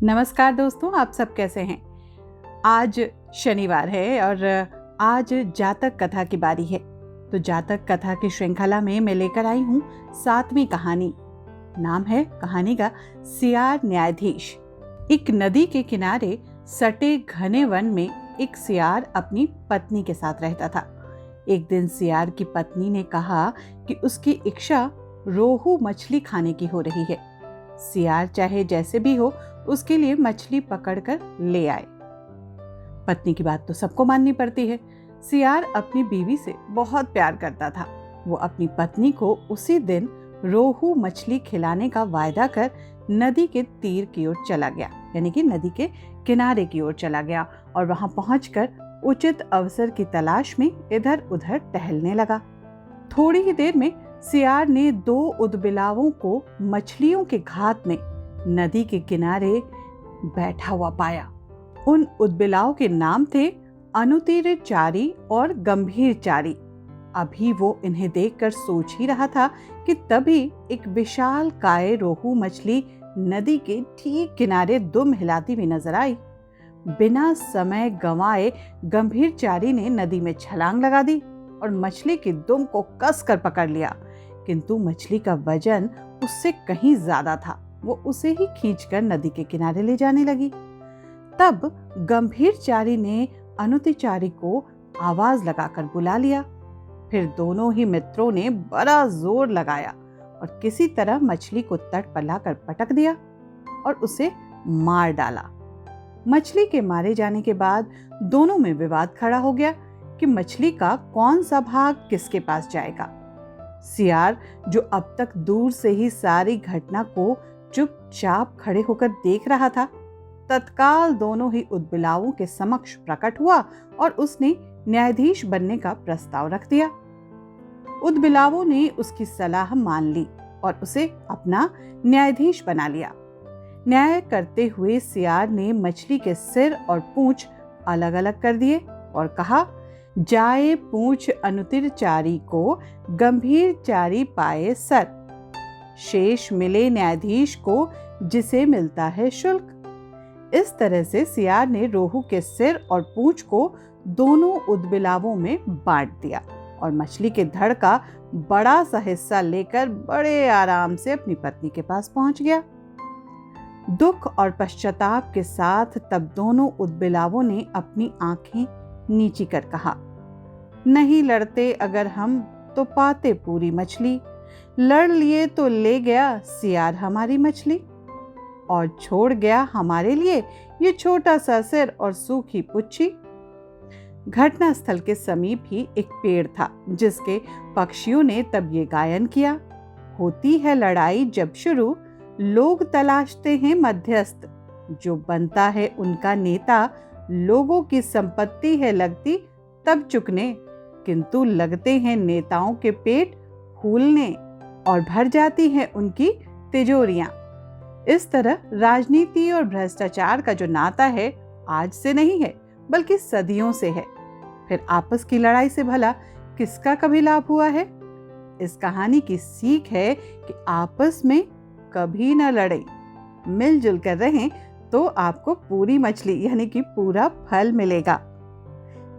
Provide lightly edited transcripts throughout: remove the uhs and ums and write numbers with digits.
नमस्कार दोस्तों, आप सब कैसे हैं। आज शनिवार है और आज जातक कथा की बारी है। तो जातक कथा की श्रृंखला में मैं लेकर आई हूँ 7वीं कहानी। नाम है कहानी का सियार न्यायाधीश। एक नदी के किनारे सटे घने वन में एक सियार अपनी पत्नी के साथ रहता था। एक दिन सियार की पत्नी ने कहा कि उसकी इच्छा रोहू मछली खाने की हो रही है। सियार चाहे जैसे भी हो उसके लिए मछली पकड़कर ले आए। पत्नी की बात तो सबको माननी पड़ती है। सियार अपनी बीवी से बहुत प्यार करता था। वो अपनी पत्नी को उसी दिन रोहू मछली खिलाने का वायदा कर नदी के तीर की ओर चला गया, यानी कि नदी के किनारे की ओर चला गया और वहां पहुंचकर उचित अवसर की तलाश में इधर उधर टहलने लगा। थोड़ी ही देर में सियार ने 2 उदबिलावों को मछलियों के घात में नदी के किनारे बैठा हुआ पाया। उन उदबिलाव के नाम थे अनुतीरचारी और गंभीरचारी। अभी वो इन्हें देखकर सोच ही रहा था कि तभी एक विशाल काय रोहू मछली नदी के ठीक किनारे दुम हिलाती हुई नजर आई। बिना समय गंवाए गंभीरचारी ने नदी में छलांग लगा दी और मछली की दुम को कसकर पकड़ लिया, किंतु मछली का वजन उससे कहीं ज्यादा था। वो उसे ही खींचकर नदी के किनारे ले जाने लगी। तब गंभीरचारी ने अनुतिचारी को आवाज लगाकर बुला लिया। फिर दोनों ही मित्रों ने बड़ा जोर लगाया और किसी तरह मछली को तट पर लाकर पटक दिया और उसे मार डाला। मछली के मारे जाने के बाद दोनों में विवाद खड़ा हो गया कि मछली का कौन सा भाग किसके पास जाएगा। सियार, जो अब तक दूर से ही सारी घटना को चुपचाप खड़े होकर देख रहा था, तत्काल दोनों ही उदबिलावों के समक्ष प्रकट हुआ और उसने न्यायाधीश बनने का प्रस्ताव रख दिया। उदबिलावों ने उसकी सलाह मान ली और उसे अपना न्यायाधीश बना लिया। न्याय करते हुए सियार ने मछली के सिर और पूंछ अलग अलग कर दिए और कहा, जाए पूंछ अनुतिरचारी को, गंभीरचारी पाए सर। शेष मिले न्यायाधीश को, जिसे मिलता है शुल्क। इस तरह से सियार ने रोहू के सिर और पूंछ को दोनों उदबिलावों में बांट दिया और मछली के धड़ का बड़ा सा हिस्सा लेकर बड़े आराम से अपनी पत्नी के पास पहुंच गया। दुख और पश्चाताप के साथ तब दोनों उदबिलावों ने अपनी आंखें नीची कर कहा, नहीं लड़ते अगर हम तो पाते पूरी मछली, लड़ लिए तो ले गया सियार हमारी मछली और छोड़ गया हमारे लिए ये छोटा सा सिर और सूखी पुच्छी। घटना स्थल के समीप ही एक पेड़ था जिसके पक्षियों ने तब ये गायन किया, होती है लड़ाई जब शुरू, लोग तलाशते हैं मध्यस्थ, जो बनता है उनका नेता, लोगों की संपत्ति है लगती तब चुकने, किंतु लगते हैं नेताओं के पेट फूलने और भर जाती हैं उनकी तिजोरियां। इस तरह राजनीति और भ्रष्टाचार का जो नाता है आज से नहीं है बल्कि सदियों से है। फिर आपस की लड़ाई से भला किसका कभी लाभ हुआ है। इस कहानी की सीख है कि आपस में कभी न लड़े, मिलजुल कर रहें तो आपको पूरी मछली यानी कि पूरा फल मिलेगा।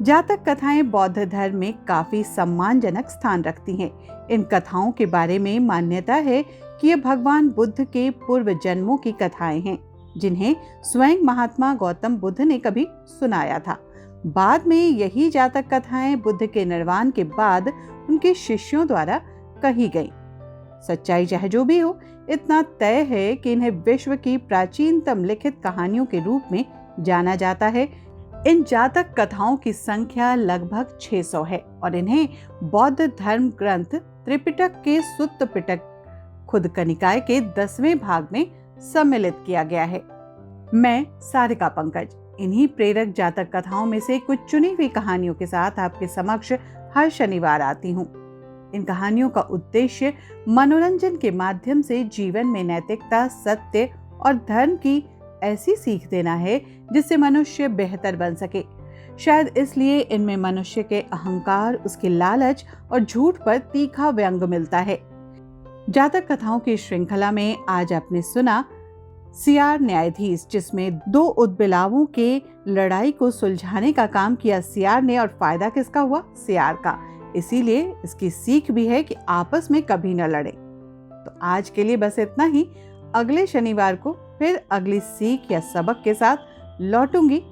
जातक कथाएं बौद्ध धर्म में काफी सम्मानजनक स्थान रखती हैं। इन कथाओं के बारे में मान्यता है कि ये भगवान बुद्ध के पूर्व जन्मों की कथाएं हैं, जिन्हें स्वयं महात्मा गौतम बुद्ध ने कभी सुनाया था। बाद में यही जातक कथाएं बुद्ध के निर्वाण के बाद उनके शिष्यों द्वारा कही गईं। सच्चाई चाहे जो भी हो, इतना तय है कि इन्हें विश्व की प्राचीनतम लिखित कहानियों के रूप में जाना जाता है। इन जातक कथाओं की संख्या लगभग 600 है और इन्हें बौद्ध धर्म ग्रंथ त्रिपिटक के सुत्त पिटक खुदका निकाय के 10वें भाग में सम्मिलित किया गया है। मैं सारिका पंकज इन्हीं प्रेरक जातक कथाओं में से कुछ चुनी हुई कहानियों के साथ आपके समक्ष हर शनिवार आती हूँ। इन कहानियों का उद्देश्य मनोरंजन के माध्यम से जीवन में नैतिकता, सत्य और धर्म की ऐसी सीख देना है जिससे मनुष्य बेहतर बन सके। शायद इसलिए इनमें मनुष्य के अहंकार, उसके लालच और झूठ पर तीखा व्यंग मिलता है। जातक कथाओं की श्रृंखला में आज आपने सुना सियार न्यायाधीश, जिसमें दो उदबिलावों के लड़ाई को सुलझाने का काम किया सियार ने, और फायदा किसका हुआ? सियार का। इसीलिए इसकी सीख भी है कि आपस में कभी न लड़े। तो आज के लिए बस इतना ही। अगले शनिवार को फिर अगली सीख या सबक के साथ लौटूंगी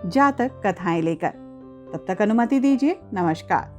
जातक कथाएं लेकर। तब तक अनुमति दीजिए। नमस्कार।